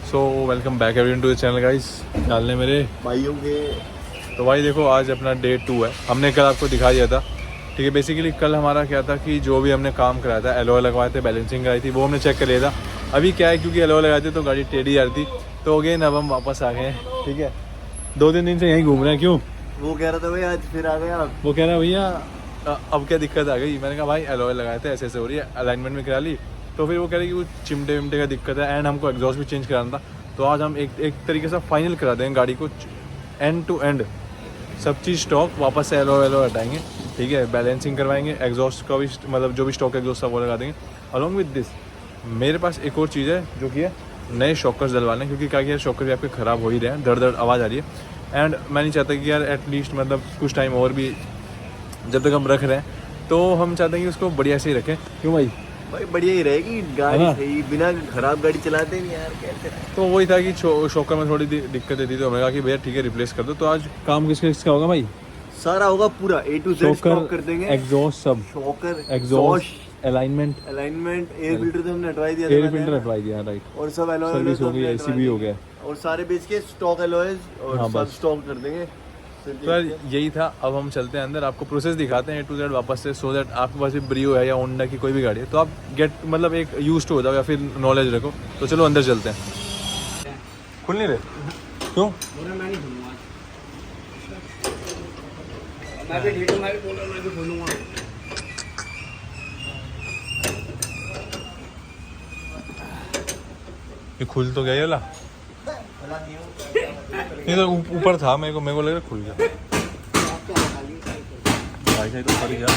So welcome back everyone to the channel guys. डालने मेरे भाइयों के तो भाई देखो आज अपना डे 2 है। हमने कल आपको दिखा दिया था, ठीक है। बेसिकली कल हमारा क्या था कि जो भी हमने काम कराया था, एलओ लगवाए थे, बैलेंसिंग कराई थी, वो हमने चेक कर लिया था। अभी क्या है, क्योंकि एलओ लगाए थे तो गाड़ी टेढ़ी आ रही थी, तो अगेन अब हम वापस आ गए हैं, ठीक है। 2-3 दिन से यहीं घूम रहे हैं। क्यों? वो कह रहा था भाई आज फिर आ गए आप। वो कह रहा है भैया अब क्या दिक्कत आ गई। मैंने कहा भाई एलओ लगाए थे, ऐसे ऐसे हो रही है, अलाइनमेंट में करा ली। तो फिर वो कह रहे कि वो चिमटे विमटे का दिक्कत है एंड हमको एग्जॉस्ट भी चेंज कराना था। तो आज हम एक तरीके से फाइनल करा देंगे गाड़ी को, एंड टू एंड सब चीज़ स्टॉक वापस से एलओ हटाएंगे, ठीक है। बैलेंसिंग करवाएंगे, एग्जॉस्ट का भी मतलब जो भी स्टॉक एग्जॉस्ट था वो लगा देंगे। अलॉन्ग विद दिस मेरे पास एक और चीज़ है जो कि है नए शॉकर्स डलवाने, क्योंकि क्या किया शॉकर भी आपके ख़राब हो ही रहे हैं, दर्द दर्द आवाज़ आ रही है। एंड मैं नहीं चाहता कि यार एटलीस्ट मतलब कुछ टाइम और भी जब तक हम रख रहे हैं तो हम चाहते हैं कि उसको बढ़िया से ही रखें। क्यों भाई? भाई बढ़िया ही रहेगी गाड़ी, सही बिना खराब गाड़ी चलाते नहीं यार कैसे। तो वही था कि शॉकर में थोड़ी दिक्कत थी, तो हमने कहा कि भैया ठीक है रिप्लेस कर दो। तो आज काम किसका होगा भाई? सारा होगा पूरा A to Z स्टॉक कर देंगे। एग्जॉस्ट सब, shocker, exhaust, alignment, air filter तो हमने हटवा दिया था, एयर फिल्टर हटवाई दिया, राइट। और सब एलॉय सर्विस हो गई, एसी भी हो गया, और सारे बेच के स्टॉक एलॉयज और हाँ, सब बस। स्टॉक कर देंगे। तो यार यही था। अब हम चलते हैं अंदर, आपको प्रोसेस दिखाते हैं A to Z वापस से, सो दैट आपके पास भी ब्रियो है या होंडा की कोई भी गाड़ी है तो आप गेट मतलब एक यूज टू हो जाओ या फिर नॉलेज रखो। तो चलो अंदर चलते हैं। खुल नहीं रहे क्यों? ये खुल तो गया ये वाला? नहीं तो ऊपर था, मेरे को लग रहा खुल गया। भाई साहब तो फट गया।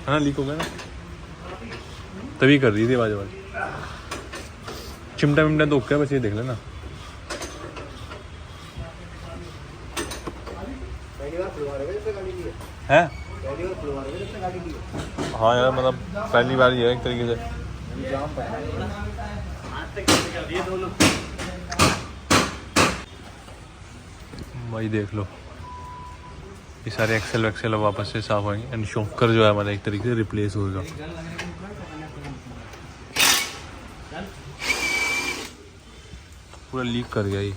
है ना, लीक हो गया ना, तभी कर रही थी आवाज। चिमटा विमटा तो क्या, बस ये देख लेना। है हाँ यार, मतलब पहली बार ही है एक तरीके से। भाई देख लो, ये सारे एक्सेल वैक्सेल वापस से साफ होंगे एंड शॉकर जो है हमारा एक तरीके से रिप्लेस होगा। पूरा लीक कर गया ये।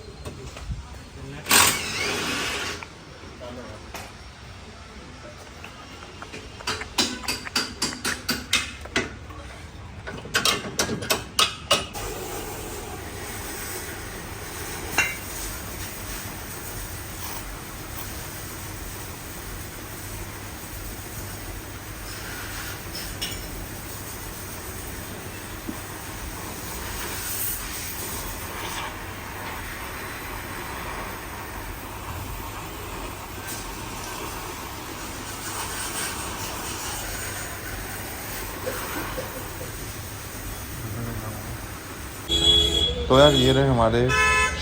तो यार ये रहे हमारे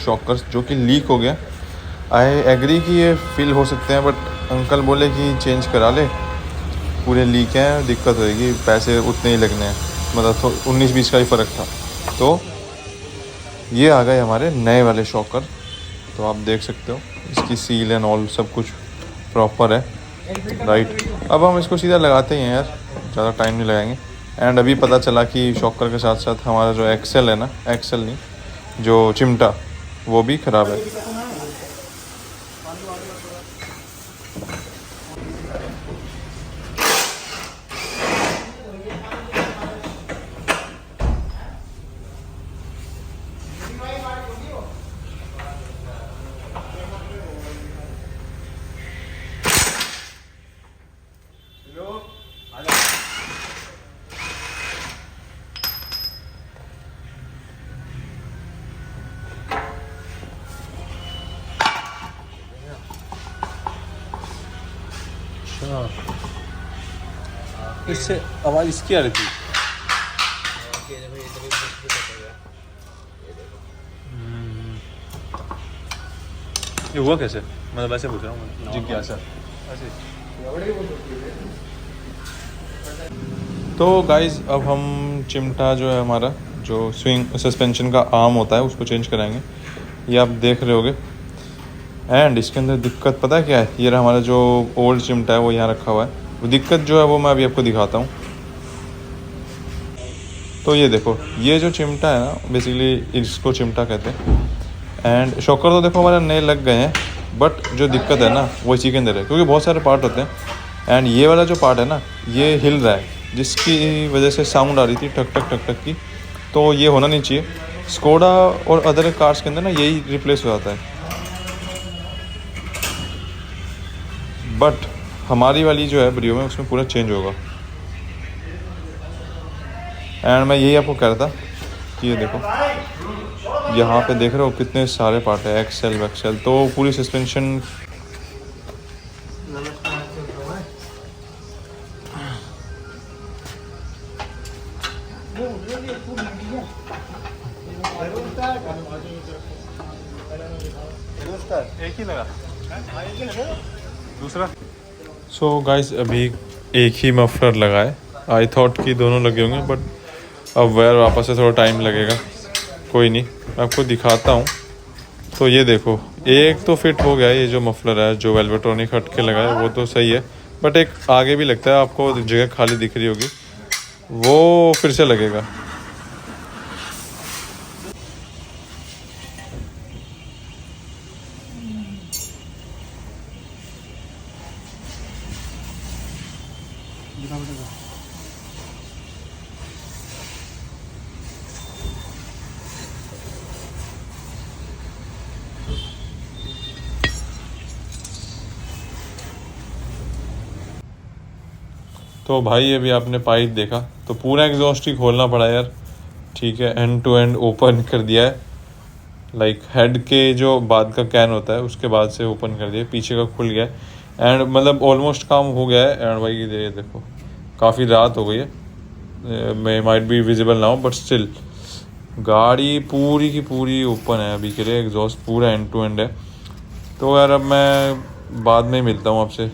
शॉकर्स जो कि लीक हो गया। आई एग्री कि ये फिल हो सकते हैं, बट अंकल बोले कि चेंज करा ले, पूरे लीक हैं, दिक्कत होएगी, पैसे उतने ही लगने हैं, मतलब तो 19-20 का ही फ़र्क था। तो ये आ गए हमारे नए वाले शॉकर। तो आप देख सकते हो इसकी सील एंड ऑल सब कुछ प्रॉपर है, राइट। अब हम इसको सीधा लगाते ही हैं यार, ज़्यादा टाइम नहीं लगाएंगे। एंड अभी पता चला कि शॉकर के साथ साथ हमारा जो एक्सेल है ना, एक्सेल नहीं जो चिमटा, वो भी ख़राब है। इससे आवाज़ इसकी आ रही थी। ये हुआ कैसे, मतलब ऐसे पूछ रहा हूँ मैं, जिज्ञासा ऐसे। तो गाइज अब हम चिमटा जो है हमारा, जो स्विंग सस्पेंशन का आर्म होता है, उसको चेंज कराएंगे। ये आप देख रहे होगे। एंड इसके अंदर दिक्कत पता है क्या है, ये हमारा जो ओल्ड चिमटा है वो यहाँ रखा हुआ है। वो दिक्कत जो है वो मैं अभी आपको दिखाता हूँ। तो ये देखो, ये जो चिमटा है ना, बेसिकली इसको चिमटा कहते हैं। एंड शॉकर तो देखो हमारे नए लग गए हैं, बट जो दिक्कत है ना वो इसी के अंदर है, क्योंकि बहुत सारे पार्ट होते हैं। एंड ये वाला जो पार्ट है ना, ये हिल रहा है, जिसकी वजह से साउंड आ रही थी ठक ठक ठक ठक की। तो ये होना नहीं चाहिए। स्कोडा और अदर कार्स के अंदर ना यही रिप्लेस हो जाता है, बट हमारी वाली जो है ब्रियो में, उसमें पूरा चेंज होगा। एंड मैं यही आपको कह रहा था कि ये देखो, यहाँ पे देख रहे हो कितने सारे पार्ट है, एक्सेल वैक्सेल, तो पूरी सस्पेंशन। एक ही लगा दूसरा। सो गाइस, अभी एक ही मफलर लगा है। आई थॉट कि दोनों लगे होंगे, बट अब वायर वापस से थोड़ा टाइम लगेगा। कोई नहीं, मैं आपको दिखाता हूँ। तो ये देखो, एक तो फिट हो गया है, ये जो मफलर है जो वेल्वेट्रॉनिक हट के लगा है वो तो सही है, बट एक आगे भी लगता है, आपको जगह खाली दिख रही होगी, वो फिर से लगेगा। तो भाई अभी आपने पाइप देखा, तो पूरा एग्जॉस्ट ही खोलना पड़ा यार। ठीक है, एंड टू एंड ओपन कर दिया है, लाइक हेड के जो बाद का कैन होता है उसके बाद से ओपन कर दिया, पीछे का खुल गया है। एंड मतलब ऑलमोस्ट काम हो गया है। एंड भाई ये देखो, काफ़ी रात हो गई है, may might be visible now, but still गाड़ी पूरी की पूरी ओपन है अभी के लिए, एग्जॉस्ट पूरा एंड टू एंड है। तो यार अब मैं बाद में मिलता हूँ आपसे।